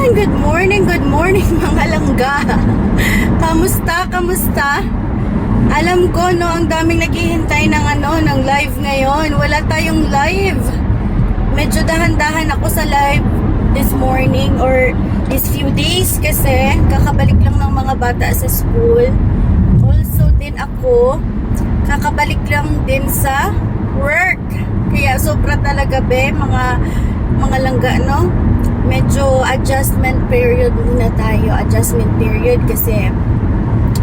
good morning mga langga. Kamusta? Alam ko no, ang daming naghihintay ng live ngayon. Wala tayong live. Medyo dahan-dahan ako sa live this morning or these few days kasi kakabalik lang ng mga bata sa school. Also din ako, kakabalik lang din sa work. Kaya sobra talaga mga langga no. Medyo adjustment period muna tayo. Adjustment period kasi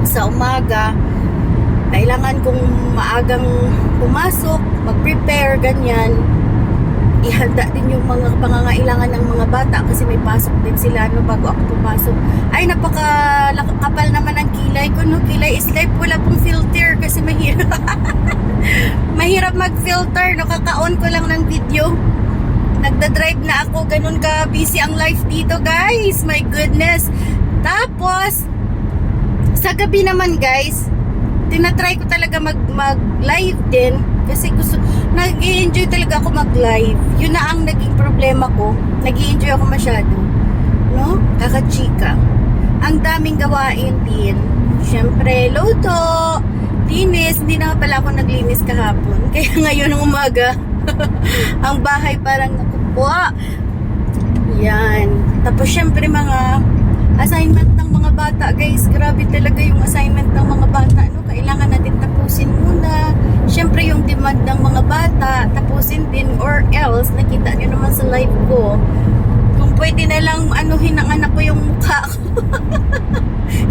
sa umaga kailangan kong maagang pumasok, mag-prepare, ganyan. Ihanda din yung mga pangangailangan ng mga bata kasi may pasok din sila no, bago ako pumasok. Ay, napakakapal naman ang kilay ko no. Kilay is life, wala pong filter kasi mahirap. Mahirap mag-filter no, kaka-on ko lang ng video. Nagda-drive na ako, ganun ka busy ang life dito guys, my goodness. Tapos sa gabi naman guys, tinatry ko talaga mag-live din kasi nag-i-enjoy talaga ako mag-live. Yun na ang naging problema ko, nag-i-enjoy ako masyado no, kakachika. Ang daming gawain din, syempre loto, linis. Hindi na pala ako naglinis kahapon, kaya ngayon ng umaga ang bahay parang nakupuha. Yan. Tapos syempre mga assignment ng mga bata guys. Grabe talaga yung assignment ng mga bata no? Kailangan natin tapusin muna. Syempre yung demand ng mga bata tapusin din, or else nakita nyo naman sa live ko, kung pwede na lang anuhin ng anak ko yung mukha ko.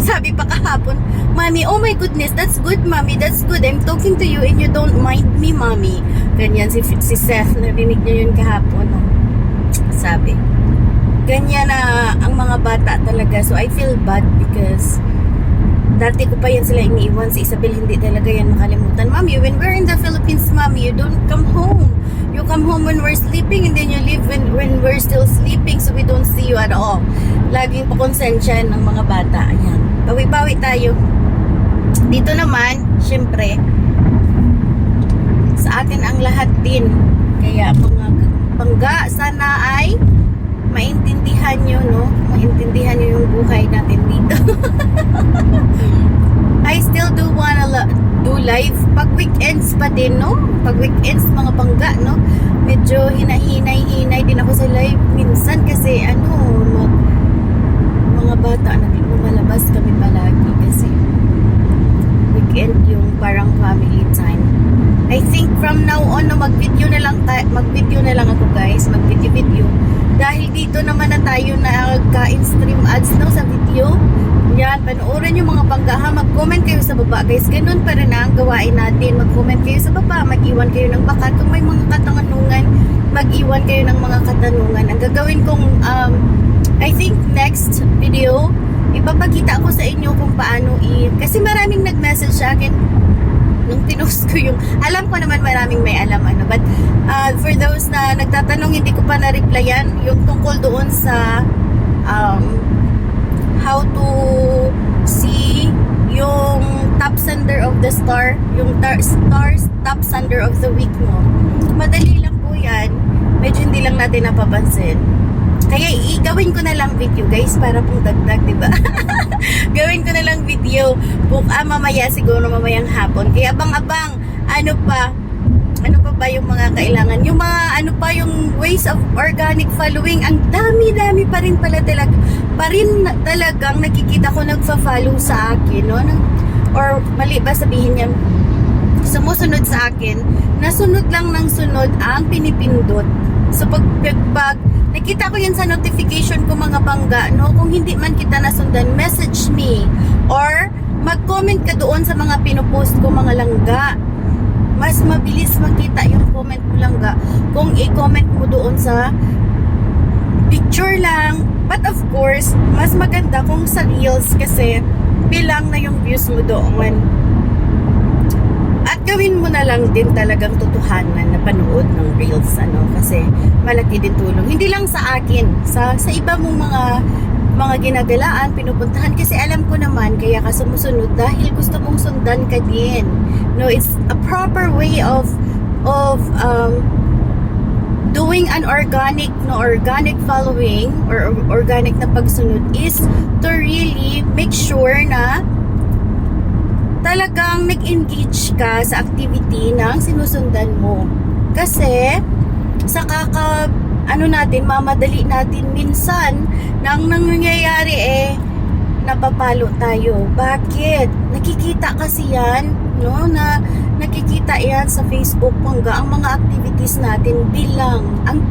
Sabi pa kahapon, Mommy, oh my goodness, that's good Mommy, that's good. I'm talking to you and you don't mind me Mommy. Ganyan si Seth, narinig niya yun kahapon. No? Sabi, ganyan na ang mga bata talaga. So I feel bad because dati ko pa yan sila iniiwan. Si Isabel hindi talaga yan makalimutan. Mommy, when we're in the Philippines Mommy, you don't come home. You come home when we're sleeping and then you leave when we're still sleeping, so we don't see you at all. Laging pakonsensya ng mga bata. Ayan. Bawi-bawi tayo. Dito naman, syempre, sa atin ang lahat din. Kaya mga bangga, sana ay maintindihan nyo, no? Maintindihan nyo yung buhay natin dito. I still do wanna do live pag weekends pa din, no? Pag weekends, mga bangga, no? Medyo hinahinay din ako sa live minsan kasi mga bata na din lumalabas kami palagi kasi weekend yung parang family time. I think from now on no, mag-video na lang ako guys, mag-video dahil dito naman na tayo nagka-in-stream ads no, sa video. Yan, panoorin yung mga banggaha, mag-comment kayo sa baba guys, ganun pa rin ang gawain natin. Mag-comment kayo sa baba, mag-iwan kayo ng bakat, kung may mga katanungan, mag-iwan kayo ng mga katanungan. Ang gagawin kong I think next video, ipapakita ko sa inyo kung paano kasi maraming nag-message sa akin nung pinost ko yung, alam ko naman maraming may alam but for those na nagtatanong, hindi ko pa na-replyan yung tungkol doon sa how to see yung top sender of the star, yung stars top sender of the week mo. Madali lang po yan, medyo hindi lang natin napapansin. Kaya gawin ko na lang video guys para pong dagdag, diba? Gawin ko na lang video mamaya, siguro mamayang hapon. Kaya abang-abang, ano pa ba yung mga kailangan, yung mga yung ways of organic following. Ang dami pa rin pala talagang nakikita ko nagfa-follow sa akin, no? Or mali ba sabihin niya, sumusunod sa akin, nasunod lang ng sunod ang pinipindot. So pag nakita ko yan sa notification ko mga bangga, no? Kung hindi man kita nasundan, message me or mag-comment ka doon sa mga pinopost ko mga langga. Mas mabilis makita yung comment mo langga kung i-comment mo doon sa picture lang. But of course, mas maganda kung sa reels kasi bilang na yung views mo doon. At gawin mo na lang din talagang totohanan na panood ng reels, kasi malaki din tulong. Hindi lang sa akin, sa iba mong mga ginagalaan, pinupuntahan, kasi alam ko naman kaya ka sumusunod dahil gusto mong sundan ka din. No, it's a proper way of doing an organic following or organic na pagsunod is to really make sure na talagang nag-engage ka sa activity ng sinusundan mo. Kasi sa mamadali natin minsan nang nangyayari napapalo tayo. Bakit? Nakikita kasi yan, no? Na nakikita yan sa Facebook ang mga activities natin bilang ang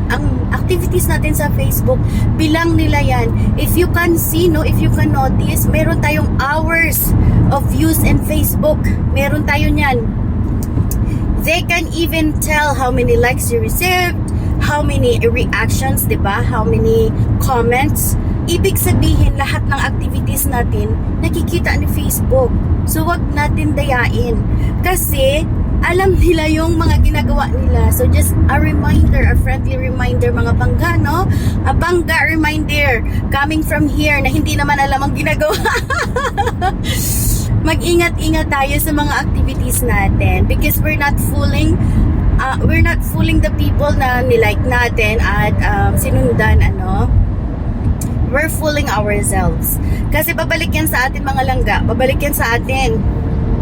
activities natin sa Facebook bilang nila yan. If you can see, no, if you can notice, meron tayong hours of views in Facebook. Meron tayo niyan. They can even tell how many likes you received, how many reactions, 'di ba? How many comments. Ibig sabihin, lahat ng activities natin nakikita ni Facebook. So, wag natin dayain. Kasi, alam nila yung mga ginagawa nila. So, just a reminder, a friendly reminder, mga bangga, no? A bangga reminder coming from here na hindi naman alam ang ginagawa. Mag-ingat-ingat tayo sa mga activities natin because we're not fooling the people na nilike natin at sinundan, we're fooling ourselves. Kasi babalik yan sa atin, mga langga. Babalik yan sa atin.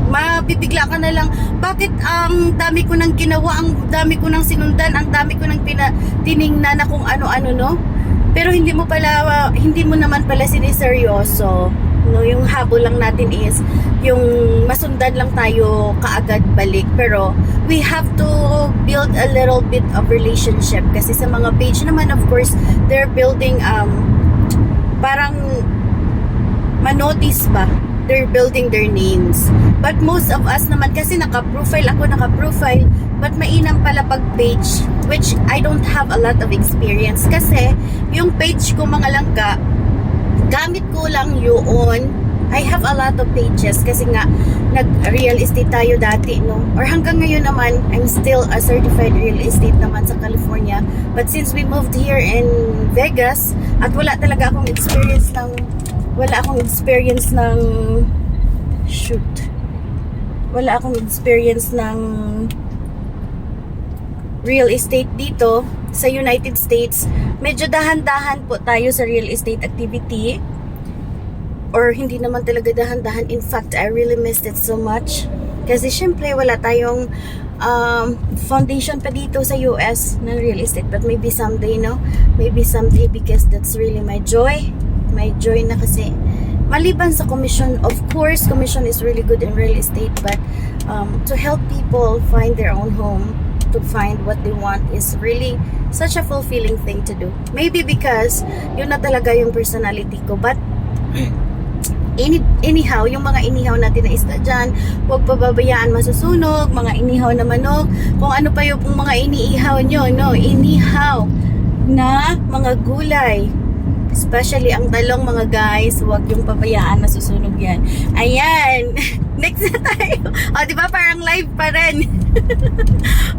Mabibigla ka na lang, bakit ang dami ko nang ginawa, ang dami ko nang sinundan, ang dami ko nang tiningnan na kung ano-ano, no? Pero hindi mo naman pala siniseryoso. No, yung habol lang natin is yung masundan lang tayo kaagad balik. Pero we have to build a little bit of relationship kasi sa mga page naman, of course, they're building parang manotice ba? They're building their names. But most of us naman, kasi naka-profile, but mainam pala pag page, which I don't have a lot of experience. Kasi, yung page ko, mga langga, gamit ko lang yun. I have a lot of pages kasi nga, nag-real estate tayo dati, no? Or hanggang ngayon naman, I'm still a certified real estate naman sa California. But since we moved here in Vegas, at wala akong experience ng real estate dito sa United States. Medyo dahan-dahan po tayo sa real estate activity. Or hindi naman talaga dahan-dahan. In fact, I really missed it so much. Kasi syempre wala tayong foundation pa dito sa US ng real estate. But maybe someday, no? Maybe someday because that's really my joy. My joy na kasi. Maliban sa commission, of course, commission is really good in real estate. But to help people find their own home, to find what they want is really such a fulfilling thing to do. Maybe because yun na talaga yung personality ko. But anyhow, yung mga inihaw natin na isda dyan, huwag pababayaan masusunog, mga inihaw na manok, kung ano pa yung mga iniihaw nyo, no? Inihaw na mga gulay. Especially ang talong, mga guys, huwag yung pabayaan masusunog yan. Ayan! Next na tayo. O, diba parang live pa rin.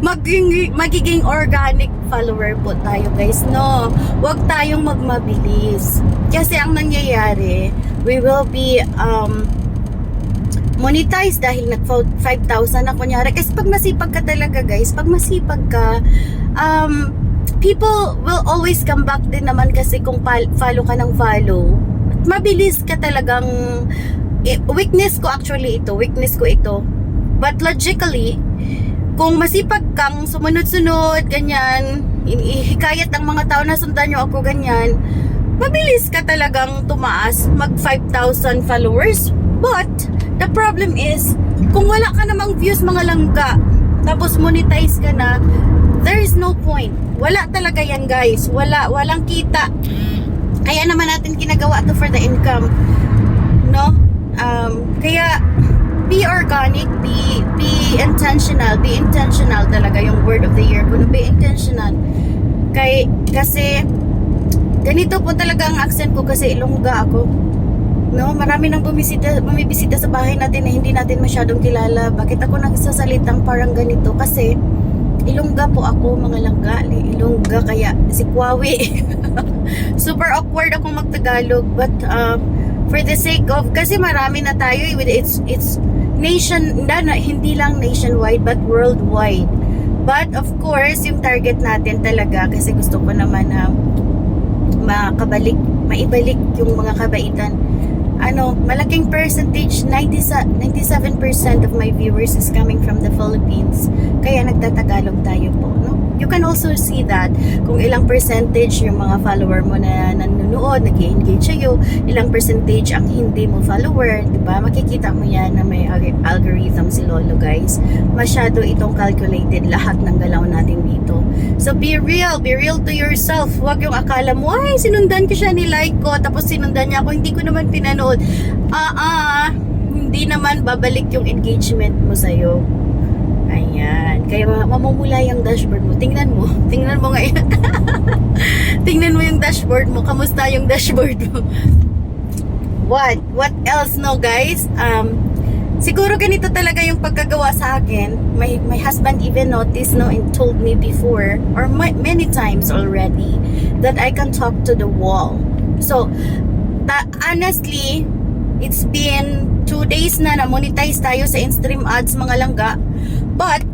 Magiging organic follower po tayo, guys, no? Huwag tayong magmabilis. Kasi ang nangyayari, we will be monetized dahil nag 5,000 na kunyari. Kasi pag masipag ka talaga, guys, pag masipag ka, people will always come back din naman kasi kung follow ka ng follow. Mabilis ka talagang weakness ko ito. But logically, kung masipag kang sumunod-sunod, ganyan, ihikayat ang mga tao na sundan nyo ako, ganyan, mabilis ka talagang tumaas, mag 5,000 followers. But, the problem is, kung wala ka namang views, mga langga, tapos monetize ka na, there is no point. Wala talaga yan, guys. Walang kita. Kaya naman natin ginagawa to for the income. No? Kaya, be organic, be intentional. Be intentional talaga yung word of the year ko. Be intentional. Kasi, ganito po talaga ang accent ko kasi Ilongga ako. No, marami nang bumibisita sa bahay natin na hindi natin masyadong kilala. Bakit ako nagsasalitang parang ganito? Kasi Ilongga po ako, mga langga. Ilongga, kaya si Kwawi. Super awkward akong magtagalog. But for the sake of, kasi marami na tayo with it's nation, hindi lang nationwide but worldwide. But of course, yung target natin talaga, kasi gusto ko naman na maibalik yung mga kabaitan. Malaking percentage, 97% of my viewers is coming from the Philippines. Kaya nagtatagalog tayo po, no? You can also see that kung ilang percentage yung mga follower mo na nanonood, nag-engage sa'yo, ilang percentage ang hindi mo follower, diba? Makikita mo yan na may algorithm si Lolo, guys. Masyado itong calculated lahat ng galaw natin dito. So be real to yourself. Huwag yung akala mo, ay sinundan ko siya, ni-like ko, tapos sinundan niya ako, hindi ko naman pinanood. Hindi naman babalik yung engagement mo sa'yo. Ayan. Kaya mamumula yung dashboard mo. Tingnan mo ngayon. Tingnan mo yung dashboard mo. Kamusta yung dashboard mo? What else, no, guys? Siguro ganito talaga yung pagkagawa sa akin. My husband even noticed, no, and told me before, or many times already, that I can talk to the wall. So, honestly, it's been 2 days na monetize tayo sa in-stream ads, mga langga. But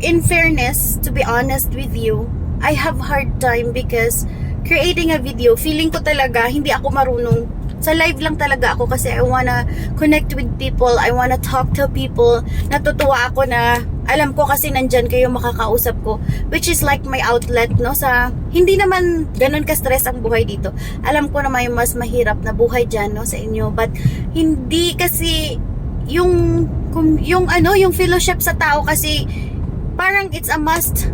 in fairness, to be honest with you, I have hard time because creating a video, feeling ko talaga hindi ako marunong. Sa live lang talaga ako kasi I wanna connect with people, I wanna talk to people. Natutuwa ako na alam ko kasi nandyan kayo, makakausap ko, which is like my outlet, no? Hindi naman ganun ka-stress ang buhay dito. Alam ko na may mas mahirap na buhay dyan, no, sa inyo, but hindi kasi yung fellowship sa tao kasi parang it's a must,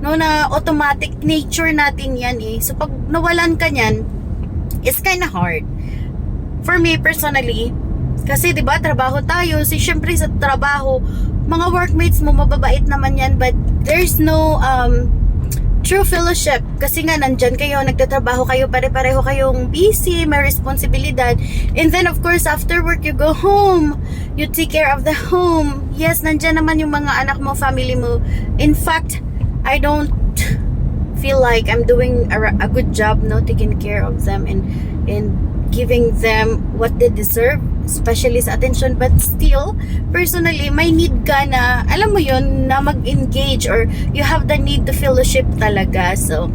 no, na automatic nature natin yan eh. So pag nawalan ka nyan, it's kinda hard for me personally kasi 'di ba trabaho tayo, syempre sa trabaho mga workmates mo mababait naman yan, but there's no true fellowship kasi nga nandyan kayo, nagtatrabaho kayo, pare-pareho kayong busy, may responsibilidad, and then of course after work you go home, you take care of the home. Yes, nandyan naman yung mga anak mo, family mo. In fact, I don't feel like I'm doing a good job, no, taking care of them and giving them what they deserve, especially sa attention. But still, personally, may need ka na, alam mo yun, na mag-engage, or you have the need to fellowship talaga. So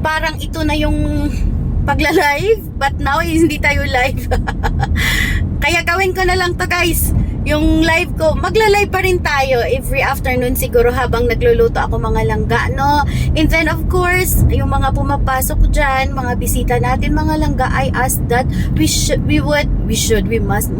parang ito na yung pagla-live, but now hindi tayo live. Kaya gawin ko na lang to, guys, yung live ko, magla-live pa rin tayo every afternoon siguro habang nagluluto ako, mga langga, no? And then of course, yung mga pumapasok dyan, mga bisita natin, mga langga, I asked that we must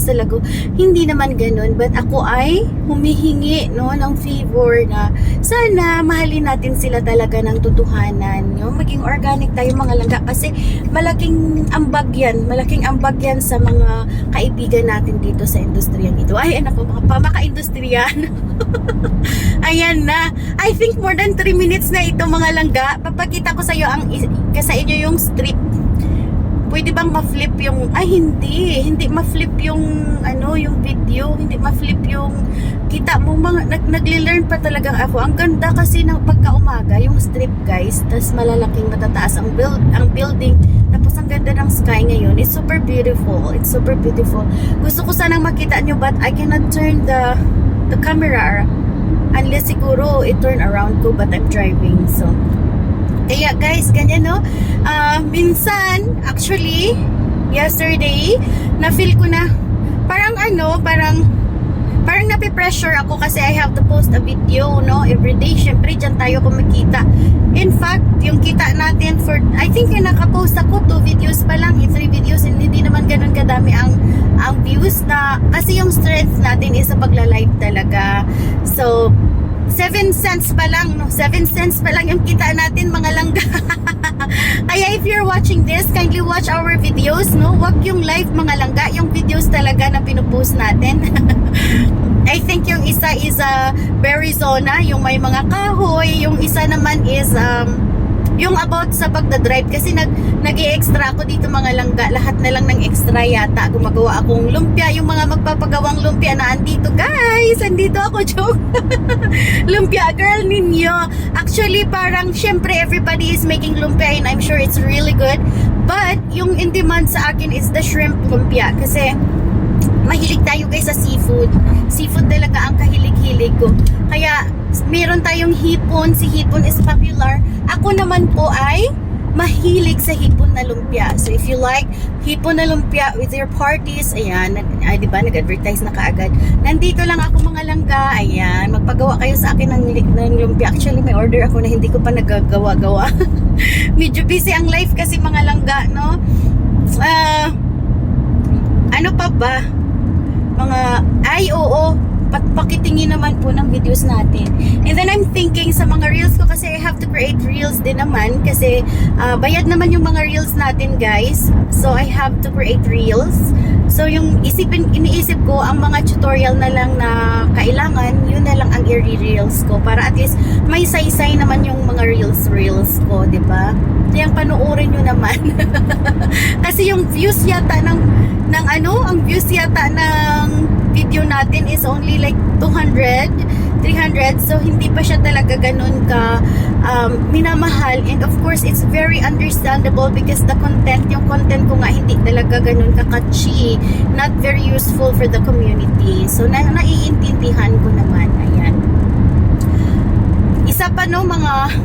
talaga. Hindi naman ganun, but ako ay humihingi, no, ng favor na sana mahalin natin sila talaga ng totohanan, no? Maging organic tayo, mga langga, kasi malaking ambag yan sa mga kaibigan natin dito sa industriya nito. Ay, anak ko, maka-industriyan. Ayan na. I think more than 3 minutes na ito, mga langga. Papakita ko sa inyo yung strip. Pwede bang ma-flip yung, hindi ma-flip yung, yung video, hindi ma-flip yung, kita mo, nagle-learn pa talaga ako. Ang ganda kasi ng pagka-umaga, yung strip, guys, tas malalaking matataas ang building, tapos ang ganda ng sky ngayon. It's super beautiful. Gusto ko sanang makita nyo, but I cannot turn the camera unless siguro i-turn around ko, but I'm driving, so kaya guys, ganyan, no? Minsan, actually, yesterday, na-feel ko na, parang napipressure ako kasi I have to post a video, no? Everyday, syempre, dyan tayo kumikita. In fact, yung kita natin I think nakapost ako 2 videos pa lang, 3 videos, and hindi naman ganun kadami ang views na, kasi yung strength natin is sa pagla-live talaga. So, 7 cents pa lang, no? 7 cents pa lang yung kita natin, mga langga. Kaya if you're watching this, kindly watch our videos, no? Wag yung live, mga langga, yung videos talaga na pinupost natin. I think yung isa is Berizona, yung may mga kahoy, yung isa naman is yung about sa pagdadrive, kasi nag-i-extra ako dito, mga langga, lahat na lang ng extra yata. Gumagawa akong lumpia, yung mga magpapagawang lumpia na andito, guys, andito ako, joke. Lumpia girl ninyo. Actually, parang syempre everybody is making lumpia and I'm sure it's really good, but yung in demand sa akin is the shrimp lumpia, kasi mahilig tayo guys sa seafood. Seafood talaga ang kahilig-hilig ko. Kaya meron tayong hipon. Si hipon is popular. Ako naman po ay mahilig sa hipon na lumpia. So if you like hipon na lumpia with your parties, ayan, ay, diba, nag-advertise na kaagad. Nandito lang ako mga langga, ayan, magpagawa kayo sa akin ng lumpia. Actually, may order ako na hindi ko pa nagagawa-gawa. Medyo busy ang life kasi mga langga, no? Ano pa ba? Oo, pakitingin naman po ng videos natin. And then I'm thinking sa mga reels ko kasi I have to create reels din naman kasi bayad naman yung mga reels natin guys. So I have to create reels. So yung iniisip ko ang mga tutorial na lang na kailangan, yun na lang ang i-reels ko para at least may saysay naman yung mga reels ko, di ba? Kaya panoorin nyo naman. Kasi yung views yata ang views yata ng video natin is only like 200, 300. So hindi pa siya talaga ganun ka minamahal. And of course, it's very understandable because yung content ko nga hindi talaga ganun ka catchy, not very useful for the community. So naiintindihan ko naman. Ayan. Isa pa no, mga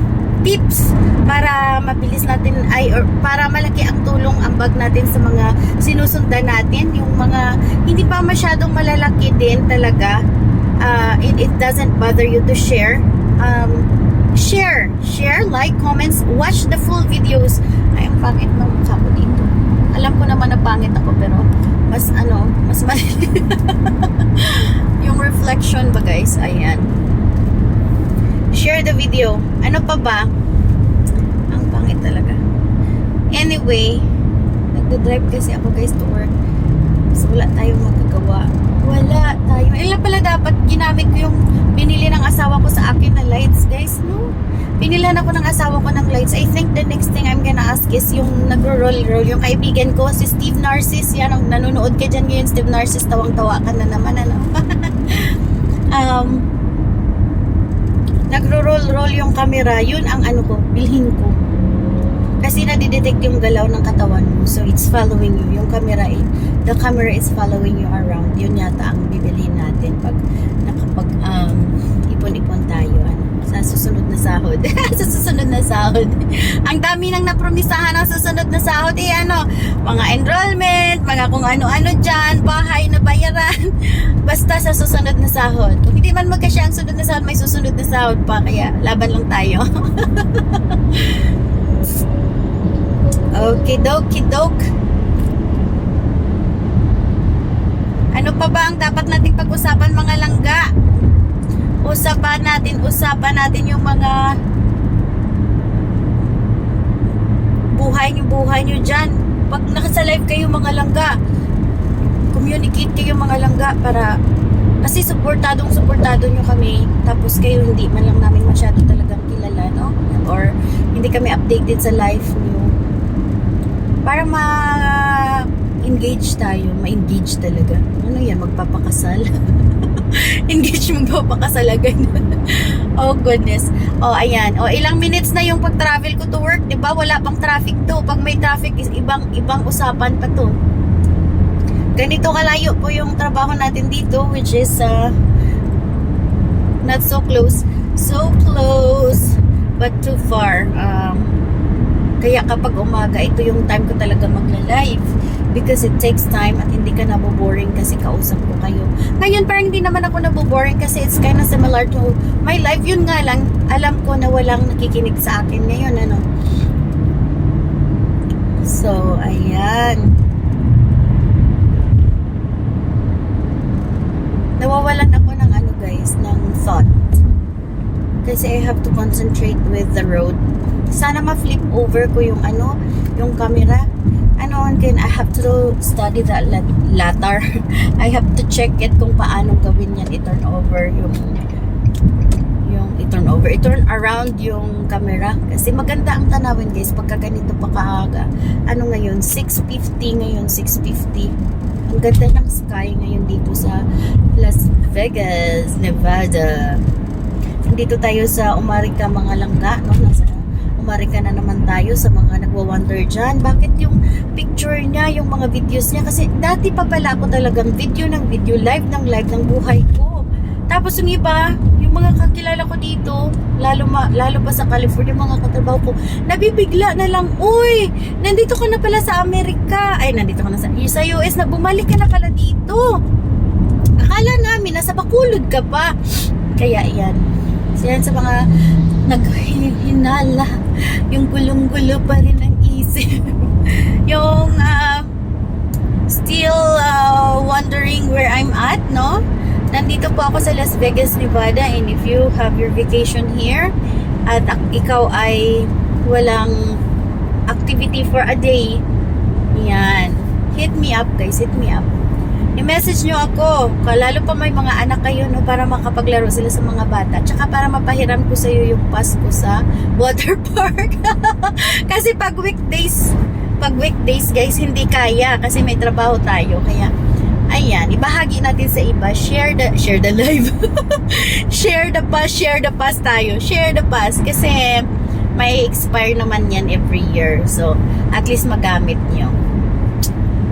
tips para mabilis natin or para malaki ang tulong ambag natin sa mga sinusundan natin, yung mga hindi pa masyadong malalaki din talaga. It doesn't bother you to share. Share, like, comments, watch the full videos. Ay, ang pangit ng mukha ko dito. Alam ko naman na pangit ako pero mas mali. Yung reflection ba guys, ayan. Share the video. Ano pa ba? Ang pangit talaga. Anyway, nagdadrive kasi ako guys to work. So wala tayong magagawa. Wala tayo. Ilan pala dapat ginamit ko yung binili ng asawa ko sa akin na lights guys, no? Binilhan ako ng asawa ko ng lights. I think the next thing I'm gonna ask is yung nagro-roll yung kaibigan ko, si Steve Narcis. Yan, ang nanonood ka dyan ngayon, Steve Narcis. Tawang-tawa ka na naman, ano? Nagro-roll yung camera, yun ang bilhin ko. Kasi nadidetect yung galaw ng katawan mo. So it's following you. Yung camera, the camera is following you around. Yun yata ang bibilhin natin pag ipon-ipon tayo. Sa susunod na sahod. Sa susunod na sahod. Ang dami nang napromisahan ng susunod na sahod. Mga enrollment, mga kung ano-ano dyan, bahay na bayaran. Basta sa susunod na sahod. Kung hindi man magkasya ang sunod na sahod, may susunod na sahod pa. Kaya laban lang tayo. Okay, doke. Ano pa ba ang dapat nating pag-usapan mga langga? Usapan natin yung mga buhay nyo dyan. Pag nakasa-live kayo mga langga, communicate kayo mga langga para kasi supportado nyo kami, tapos kayo hindi man lang namin masyado talagang kilala, no? Or hindi kami updated sa life nyo. Para ma-engage talaga. Ano yan, magpapakasal? Engage, magpapakasal agad. Oh goodness. Oh ayan. Oh, ilang minutes na yung pag-travel ko to work, 'di ba? Wala pang traffic to. Pag may traffic is ibang usapan pa to. Ganito kalayo po yung trabaho natin dito, which is not so close. So close but too far. Kaya kapag umaga, ito yung time ko talaga magla-live because it takes time at hindi ka naboboring kasi kausap ko kayo. Ngayon parang hindi naman ako naboboring kasi it's kind of similar to my life. Yun nga lang, alam ko na walang nakikinig sa akin ngayon, ano. So, ayan. Nawawalan ako ng guys, ng thought. Kasi I have to concentrate with the road. Sana ma-flip over ko yung yung camera. Again, I have to study that later. I have to check it kung paano gawin yan. I-turn over i-turn around yung camera. Kasi maganda ang tanawin guys pagka ganito pa kaaga. Ngayon? 6:50 ngayon, 6:50. Ang ganda ng sky ngayon dito sa Las Vegas, Nevada. Dito tayo sa Umarika mga langga, no? Nasa Marika na naman tayo sa mga nagwa-wonder dyan. Bakit yung picture niya, yung mga videos niya? Kasi dati pa pala ako talagang video ng video, live ng buhay ko. Tapos yung iba, yung mga kakilala ko dito, lalo pa sa California, mga katrabaho ko, nabibigla na lang, uy, nandito ka na pala sa Amerika. Ay, nandito ka na sa US, na bumalik ka na pala dito. Akala namin, nasa Bacolod ka pa. Kaya yan. Yan sa mga naghinala, yung gulong-gulo pa rin ang isip. Yung still wondering where I'm at, no? Nandito po ako sa Las Vegas, Nevada, and if you have your vacation here at ikaw ay walang activity for a day, yan, hit me up guys, hit me up. I-message nyo ako, lalo pa may mga anak kayo, no, para makapaglaro sila sa mga bata, tsaka para mapahiram ko sa iyo yung pass ko sa water park. Kasi pag weekdays guys, hindi kaya kasi may trabaho tayo, kaya ayan, ibahagi natin sa iba. Share the live. share the pass tayo. Share the pass kasi may expire naman yan every year. So, at least magamit nyo.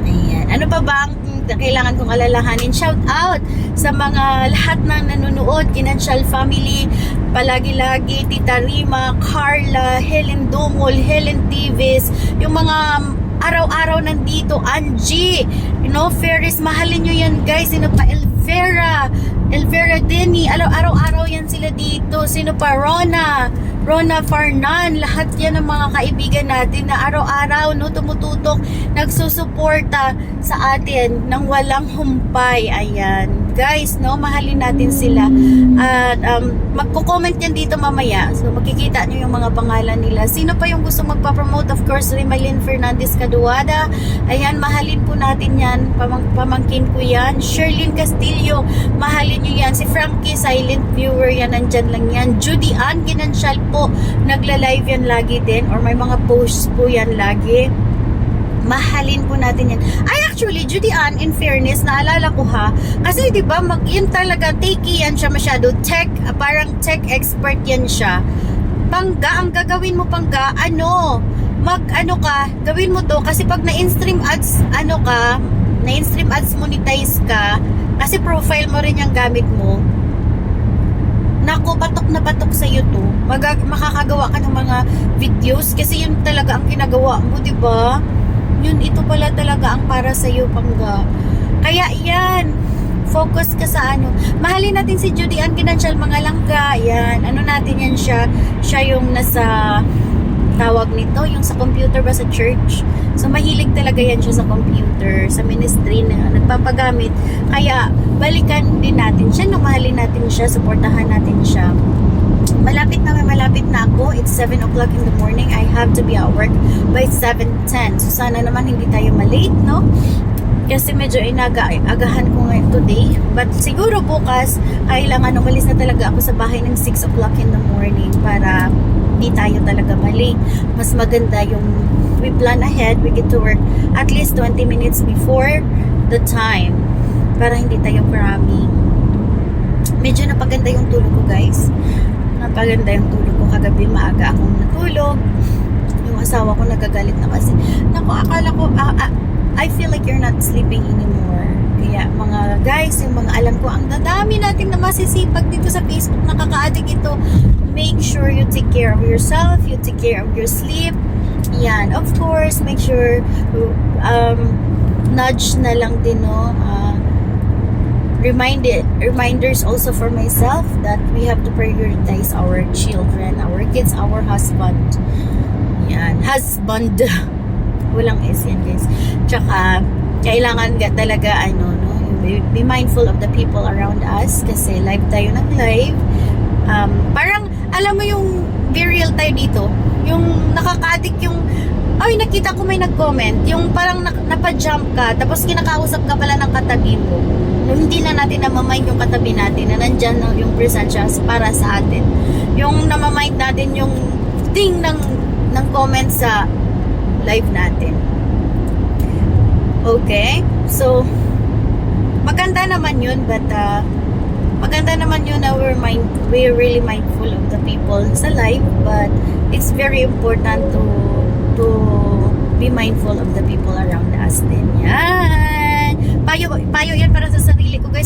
Ayan. Ano pa ba ang kailangan kong alalahanin? Shout out sa mga lahat ng nanonood, Ginansyal family, palagi-lagi, Tita Rima, Carla, Helen Dungol, Helen Divis, yung mga araw-araw nandito, Angie, Ferris, mahalin nyo yan guys, sino pa, Elvera Denny, araw-araw yan sila dito, sino pa, Rona Farnan, lahat yan ng mga kaibigan natin na araw-araw, no, tumututok, nagsusuporta sa atin ng walang humpay. Ayan guys, no, mahalin natin sila at magko-comment yan dito mamaya, so makikita nyo yung mga pangalan nila. Sino pa yung gusto magpa-promote? Of course, Rimalyn Fernandez Caduada, ayan, mahalin po natin yan, pamangkin ko yan. Sherlyn Castillo, mahalin nyo yan. Si Frankie, silent viewer yan, nandyan lang yan. Judy Ann Ginansyal po, nagla-live yan lagi din, or may mga posts po yan lagi. Mahalin po natin yan. Ay, actually, Judy Ann, in fairness, naalala ko ha, kasi diba, yun talaga, techie yan siya masyado, parang tech expert yan siya. Pangga, ang gagawin mo pangga, gawin mo to, kasi pag na-in-stream ads, na-in-stream ads monetize ka, kasi profile mo rin yung gamit mo, naku, patok na patok sa iyo to. Makakagawa ka ng mga videos, kasi yun talaga ang ginagawa mo, diba? Ito pala talaga ang para sa iyo, pangga. Kaya yan, focus ka sa mahalin natin si Judy Ann Ginansyal, mga langga, yan, natin yan siya yung nasa, tawag nito, yung sa computer ba sa church. So, mahilig talaga yan siya sa computer, sa ministry na nagpapagamit. Kaya, balikan din natin siya, mahalin natin siya, supportahan natin siya. Malapit na ako. It's 7 o'clock in the morning. I have to be at work by 7:10. So, sana naman hindi tayo malate, no? Kasi medyo agahan ko ngayon today. But siguro bukas, kailangan umalis na talaga ako sa bahay ng 6 o'clock in the morning para hindi tayo talaga malate. Mas maganda yung we plan ahead, we get to work at least 20 minutes before the time para hindi tayo cramming. Medyo napaganda yung tulog ko, guys. Napaganda yung tulog ko kagabi, maaga akong natulog. Yung asawa ko nagagalit na kasi, naku, akala ko, I feel like you're not sleeping anymore. Kaya mga guys, yung mga alam ko, ang dadami natin na masisipag dito sa Facebook, nakaka-addict ito. Make sure you take care of yourself, you take care of your sleep. Yan, of course, make sure nudge na lang din, no? Reminders also for myself that we have to prioritize our children, our kids, our husband. Yan, husband. Walang S yan, guys. Tsaka, kailangan talaga, be mindful of the people around us kasi live tayo ng live. Parang, alam mo yung be real tayo dito. Yung nakaka-addict yung, ay, nakita ko may nag-comment, yung parang napajump ka, tapos kinakausap ka pala ng katabi mo. Hindi na natin namamind yung katabi natin na nandyan yung presensya para sa atin. Yung namamind natin yung ding ng comment sa live natin. Okay? So, maganda naman yun, but maganda naman yun na we're really mindful of the people sa live, but it's very important to be mindful of the people around us din. Yan. Payo yan para sa sarili ko, guys.